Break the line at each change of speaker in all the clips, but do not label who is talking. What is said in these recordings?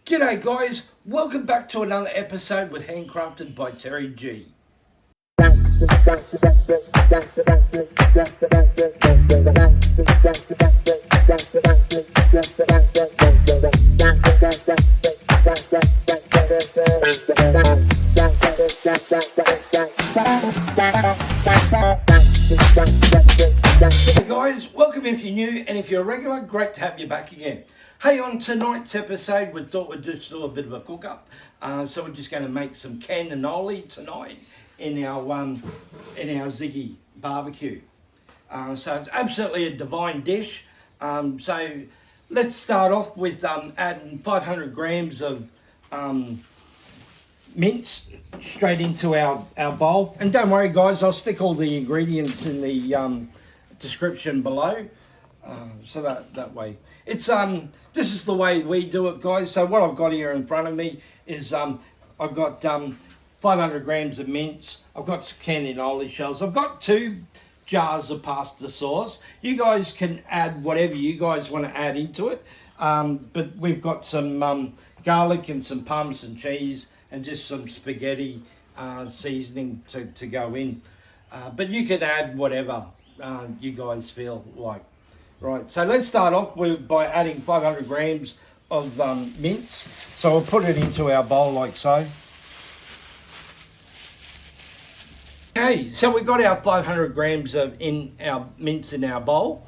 G'day guys, welcome back to another episode with Handcrafted by Terry G. Hey guys, welcome if you're new, and if you're a regular, great to have you back again. Hey, on tonight's episode, we thought we'd just do a bit of a cook-up. So we're just going to make some cannelloni tonight in our Ziggy barbecue. So it's absolutely a divine dish. So let's start off with adding 500 grams of mince straight into our bowl. And don't worry guys, I'll stick all the ingredients in the description below. So that way. It's this is the way we do it, guys. So what I've got here in front of me is I've got 500 grams of mince. I've got some cannelloni shells. I've got 2 jars of pasta sauce. You guys can add whatever you guys want to add into it. But we've got some garlic and some Parmesan cheese and just some spaghetti seasoning to go in. But you can add whatever you guys feel like. Right, so let's start off by adding 500 grams of mince. So we'll put it into our bowl like so. Okay, so we've got our 500 grams of mince in our bowl.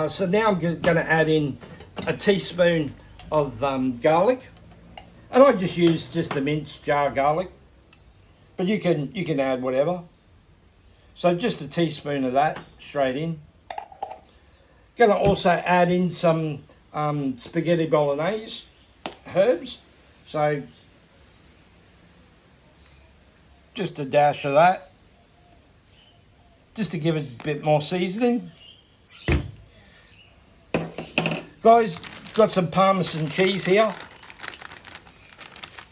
So now I'm going to add in a teaspoon of garlic. And I just use just the mince jar garlic. But you can add whatever. So just a teaspoon of that straight in. Going to also add in some spaghetti bolognese herbs. So just a dash of that, just to give it a bit more seasoning. Guys, got some Parmesan cheese here.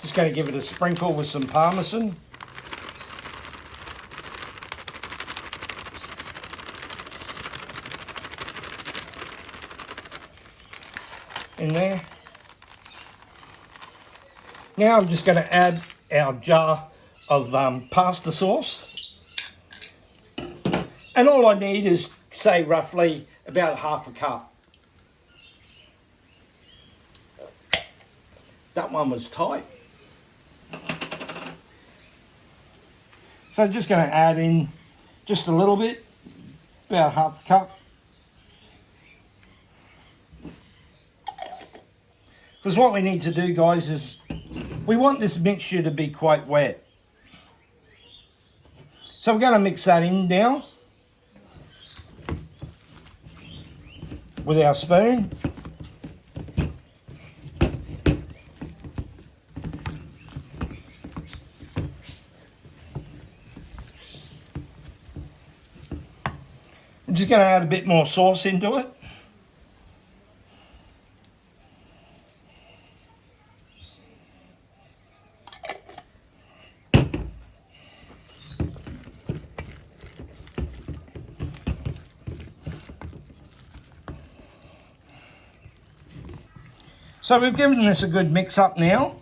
Just going to give it a sprinkle with some Parmesan. In there. Now I'm just going to add our jar of pasta sauce, and all I need is, say, roughly about half a cup. That one was tight. So I'm just going to add in just a little bit, about half a cup. Because what we need to do, guys, is we want this mixture to be quite wet. So we're going to mix that in now with our spoon. I'm just going to add a bit more sauce into it. So we've given this a good mix up now,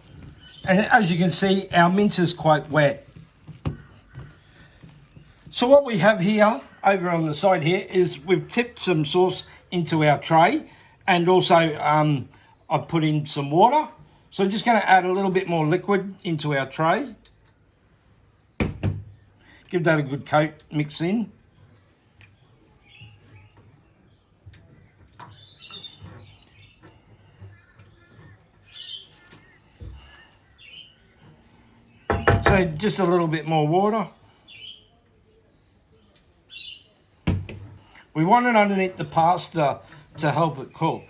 and as you can see, our mince is quite wet. So what we have here, over on the side here, is we've tipped some sauce into our tray, and also I've put in some water. So I'm just going to add a little bit more liquid into our tray. Give that a good coat, mix in. So just a little bit more water. We want it underneath the pasta to help it cook.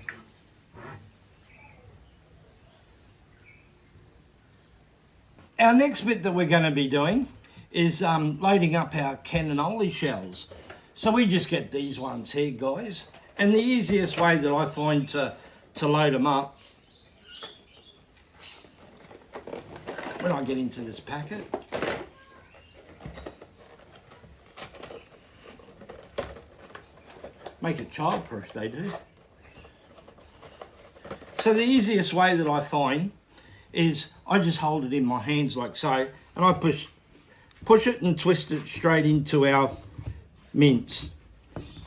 Our next bit that we're going to be doing is loading up our cannelloni shells. So we just get these ones here, guys. And the easiest way that I find to load them up, when I get into this packet, make it childproof, they do. So the easiest way that I find is I just hold it in my hands like so, and I push it and twist it straight into our mince.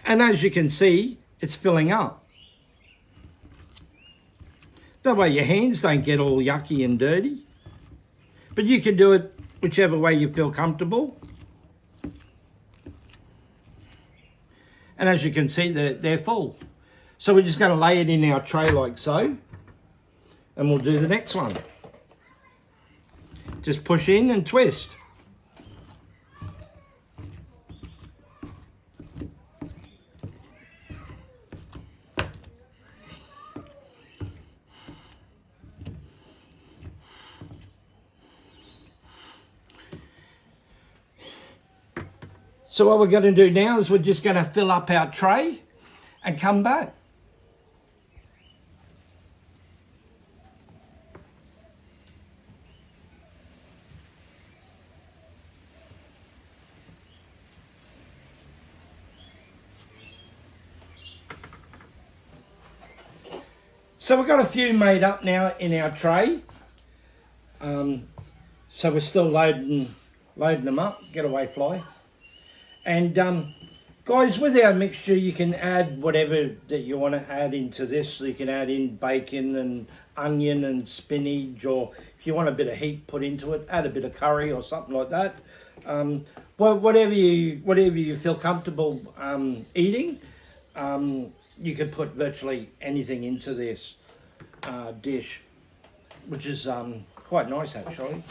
And as you can see, it's filling up. That way your hands don't get all yucky and dirty. But you can do it whichever way you feel comfortable. And as you can see, they're full. So we're just going to lay it in our tray like so. And we'll do the next one. Just push in and twist. So what we're going to do now is we're just going to fill up our tray and come back. So we've got a few made up now in our tray. So we're still loading them up. Get away, fly. And guys, with our mixture, you can add whatever that you want to add into this. So you can add in bacon and onion and spinach, or if you want a bit of heat put into it, add a bit of curry or something like that. Well, whatever you feel comfortable eating, you can put virtually anything into this dish, which is quite nice actually.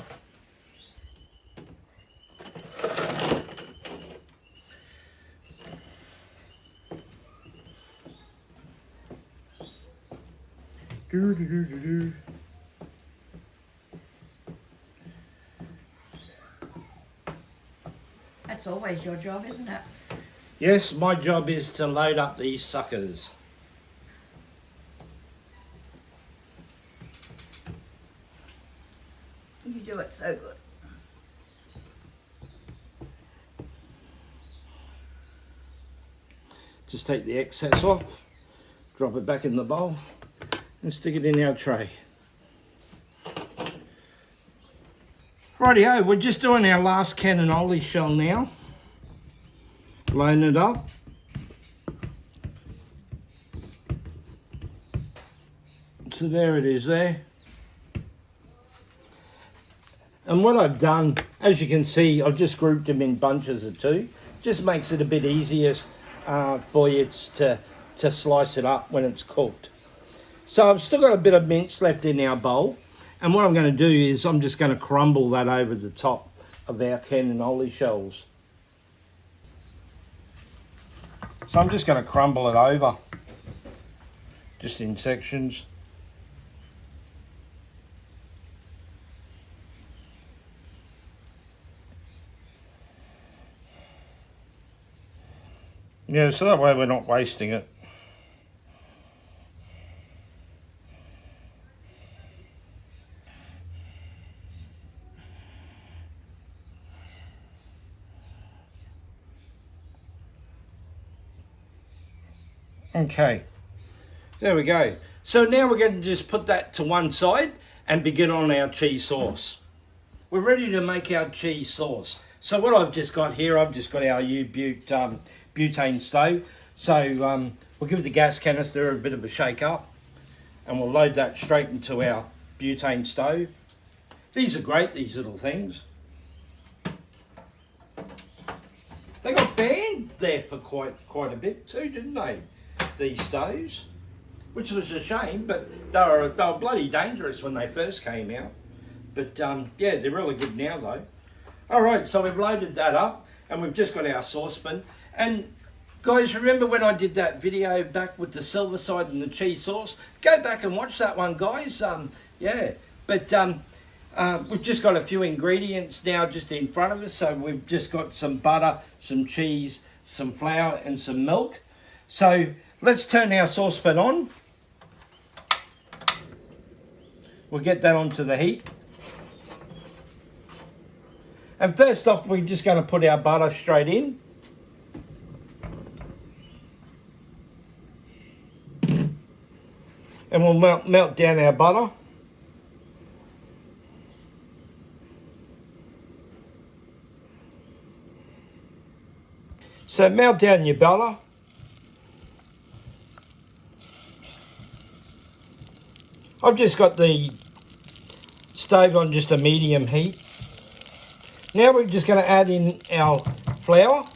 That's always your job, isn't it?
Yes, my job is to load up these suckers.
You do it so good.
Just take the excess off, drop it back in the bowl and stick it in our tray. Rightio, we're just doing our last cannelloni shell now. Loading it up. So there it is there. And what I've done, as you can see, I've just grouped them in bunches of two. Just makes it a bit easier for you to slice it up when it's cooked. So I've still got a bit of mince left in our bowl. And what I'm going to do is I'm just going to crumble that over the top of our cannelloni shells. So I'm just going to crumble it over, just in sections. Yeah, so that way we're not wasting it. Okay, there we go. So now we're going to just put that to one side and begin on our cheese sauce. We're ready to make our cheese sauce. So what I've just got here, I've just got our butane stove. So we'll give the gas canister a bit of a shake up and we'll load that straight into our butane stove. These are great, these little things. They got banned there for quite a bit too, didn't they? These stoves, which was a shame, but they were bloody dangerous when they first came out. But yeah, they're really good now though. All right, so we've loaded that up and we've just got our saucepan. And guys, remember when I did that video back with the silver side and the cheese sauce? Go back and watch that one, guys. Yeah, but we've just got a few ingredients now just in front of us. So we've just got some butter, some cheese, some flour and some milk. So let's turn our saucepan on. We'll get that onto the heat. And first off, we're just going to put our butter straight in. And we'll melt down our butter. So melt down your butter. I've just got the stove on just a medium heat. Now we're just going to add in our flour.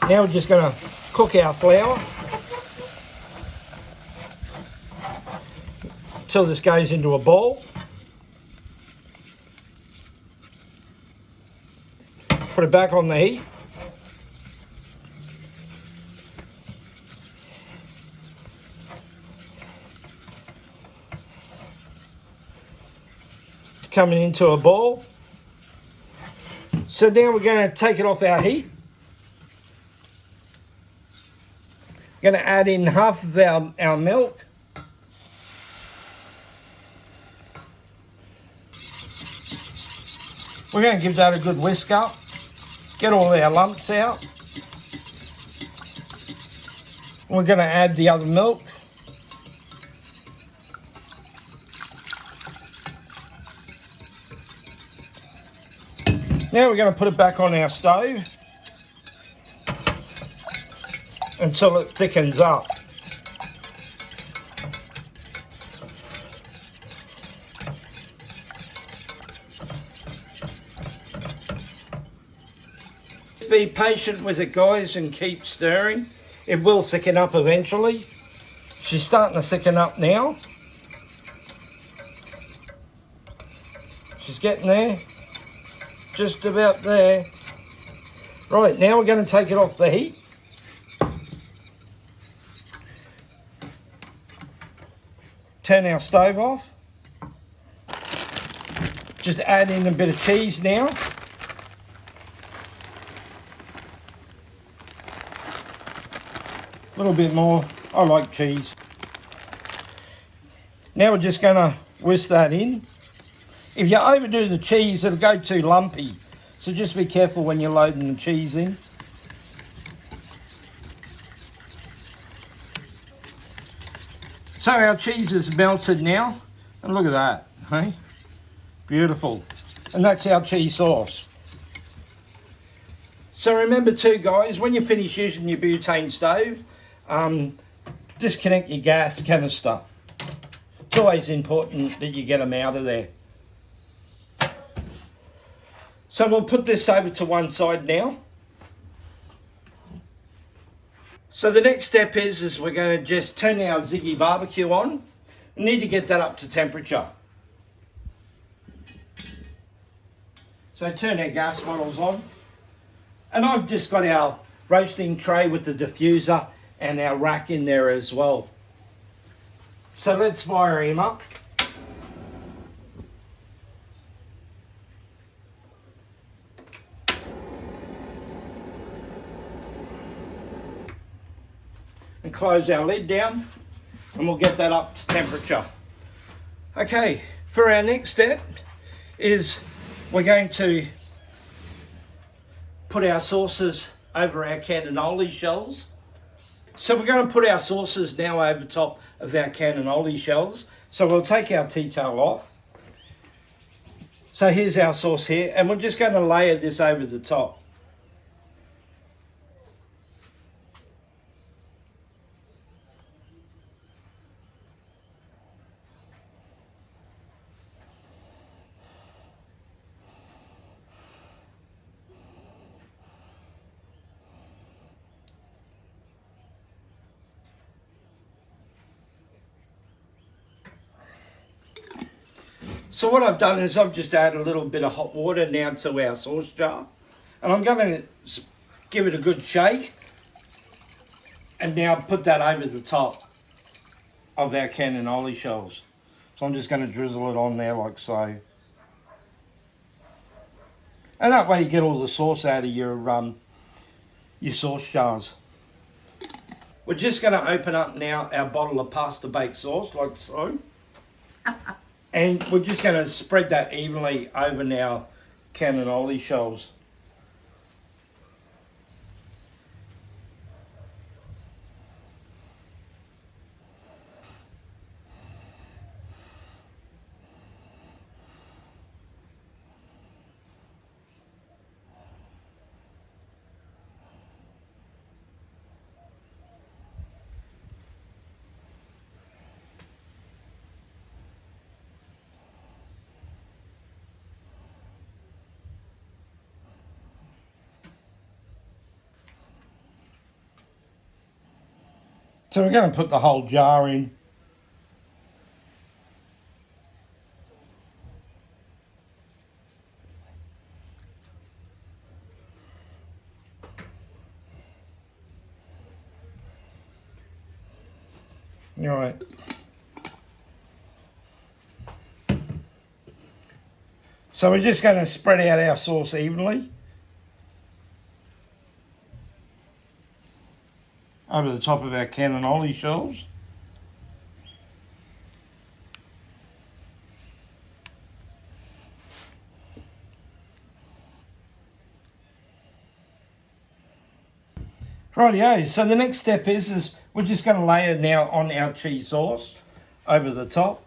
Now we're just going to cook our flour until this goes into a ball. Put it back on the heat. Coming into a ball. So now we're going to take it off our heat. Going to add in half of our milk. We're going to give that a good whisk up. Get all our lumps out. We're going to add the other milk. Now we're going to put it back on our stove until it thickens up. Be patient with it, guys, and keep stirring. It will thicken up eventually. She's starting to thicken up now. She's getting there. Just about there. Right, now we're going to take it off the heat. Turn our stove off. Just add in a bit of cheese now. A little bit more. I like cheese. Now we're just going to whisk that in. If you overdo the cheese, it'll go too lumpy. So just be careful when you're loading the cheese in. So our cheese is melted now. And look at that, hey? Beautiful. And that's our cheese sauce. So remember too, guys, when you finish using your butane stove, disconnect your gas canister. It's always important that you get them out of there. So we'll put this over to one side now. So the next step is we're going to just turn our Ziggy barbecue on. We need to get that up to temperature. So turn our gas bottles on. And I've just got our roasting tray with the diffuser and our rack in there as well. So let's fire him up. And close our lid down and we'll get that up to temperature. Okay, for our next step is we're going to put our sauces over our cannelloni shells. So we're going to put our sauces now over top of our cannelloni shells. So we'll take our tea towel off. So here's our sauce here, and we're just going to layer this over the top. So what I've done is I've just added a little bit of hot water now to our sauce jar. And I'm going to give it a good shake. And now put that over the top of our cannelloni shells. So I'm just going to drizzle it on there like so. And that way you get all the sauce out of your sauce jars. We're just going to open up now our bottle of pasta baked sauce like so. And we're just going to spread that evenly over our cannelloni shells. So we're going to put the whole jar in. All right. So we're just going to spread out our sauce evenly over the top of our cannelloni shells. Rightio, so the next step is we're just going to lay it now on our cheese sauce over the top.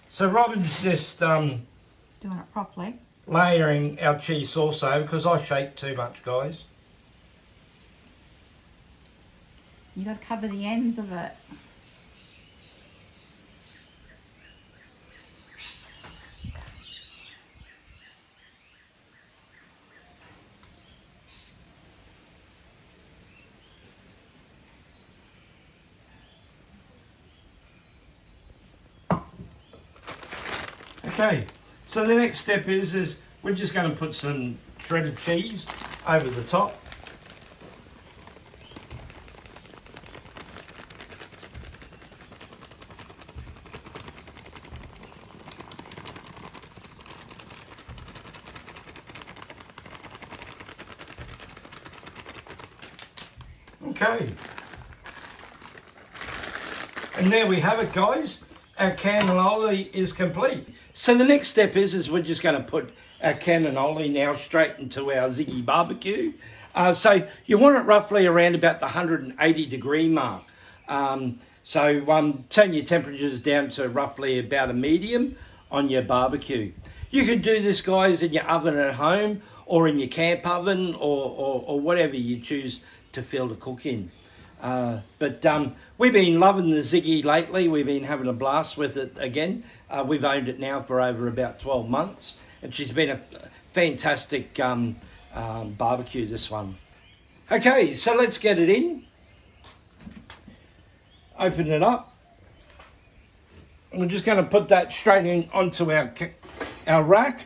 So Robin's just
Doing it properly.
layering our cheese sauce over because I shake too much, guys.
You got to cover the ends of it.
Okay, so the next step is we're just going to put some shredded cheese over the top. Okay, and there we have it, guys. Our cannelloni is complete. So the next step is we're just going to put our cannelloni now straight into our Ziggy barbecue. So you want it roughly around about the 180 degree mark. Turn your temperatures down to roughly about a medium on your barbecue. You could do this, guys, in your oven at home or in your camp oven or whatever you choose to feel to cook in. We've been loving the Ziggy lately. We've been having a blast with it again. We've owned it now for over about 12 months, and she's been a fantastic barbecue, this one. Okay, so let's get it in. Open it up. And we're just going to put that straight in onto our rack.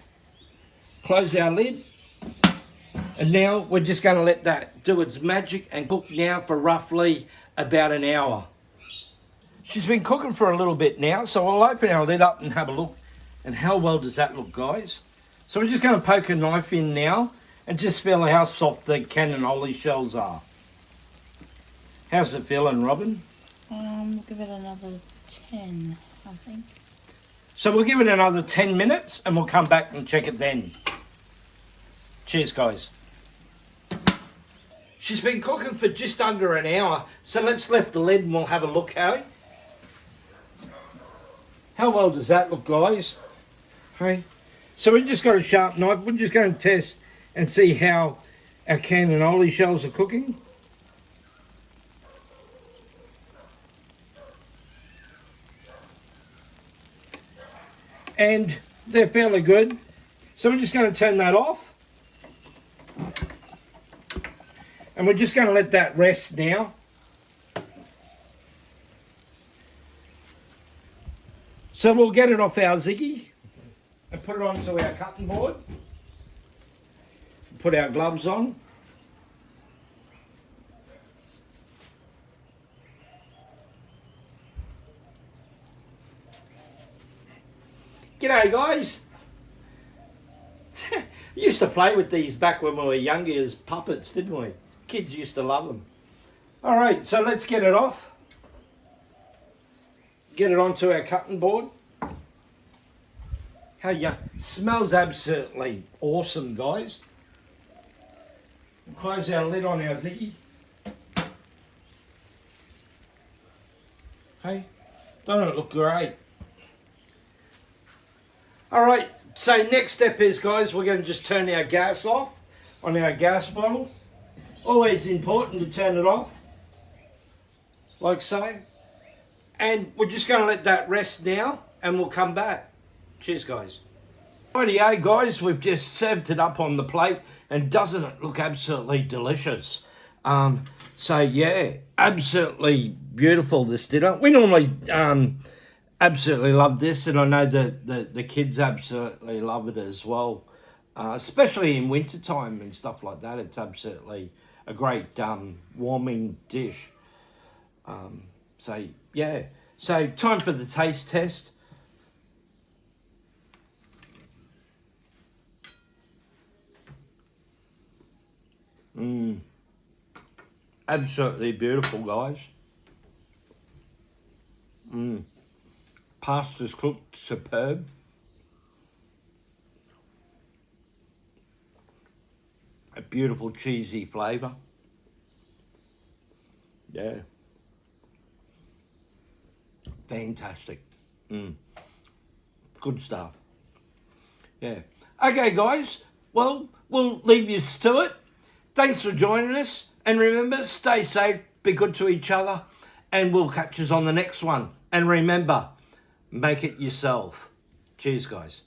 Close our lid. And now we're just going to let that do its magic and cook now for roughly about an hour. She's been cooking for a little bit now, so I'll open our lid up and have a look. And how well does that look, guys? So we're just going to poke a knife in now and just feel how soft the cannelloni shells are. How's it feeling, Robin?
We'll give it another 10, I think.
So we'll give it another 10 minutes and we'll come back and check it then. Cheers, guys. She's been cooking for just under an hour, so let's lift the lid and we'll have a look, Harry. How well does that look, guys? Hey, so we've just got a sharp knife. We're just going to test and see how our cannelloni shells are cooking. And they're fairly good. So we're just going to turn that off. And we're just going to let that rest now. So we'll get it off our Ziggy and put it onto our cutting board. Put our gloves on. G'day, guys. We used to play with these back when we were younger as puppets, didn't we? Kids used to love them. All right, so let's get it off. Get it onto our cutting board. How smells absolutely awesome, guys. Close our lid on our Ziggy. Hey, don't it look great? All right, so next step is, guys, we're going to just turn our gas off on our gas bottle. Always important to turn it off, like so. And we're just going to let that rest now, and we'll come back. Cheers, guys. Rightio, guys, we've just served it up on the plate, and doesn't it look absolutely delicious? So yeah, absolutely beautiful, this dinner. We normally absolutely love this, and I know that the kids absolutely love it as well, especially in winter time and stuff like that. It's absolutely a great warming dish. So yeah, so time for the taste test. Absolutely beautiful, guys. Pasta's cooked superb. A beautiful cheesy flavour. Yeah. Fantastic. Good stuff. Yeah. Okay, guys. Well, we'll leave you to it. Thanks for joining us. And remember, stay safe, be good to each other, and we'll catch us on the next one. And remember, make it yourself. Cheers, guys.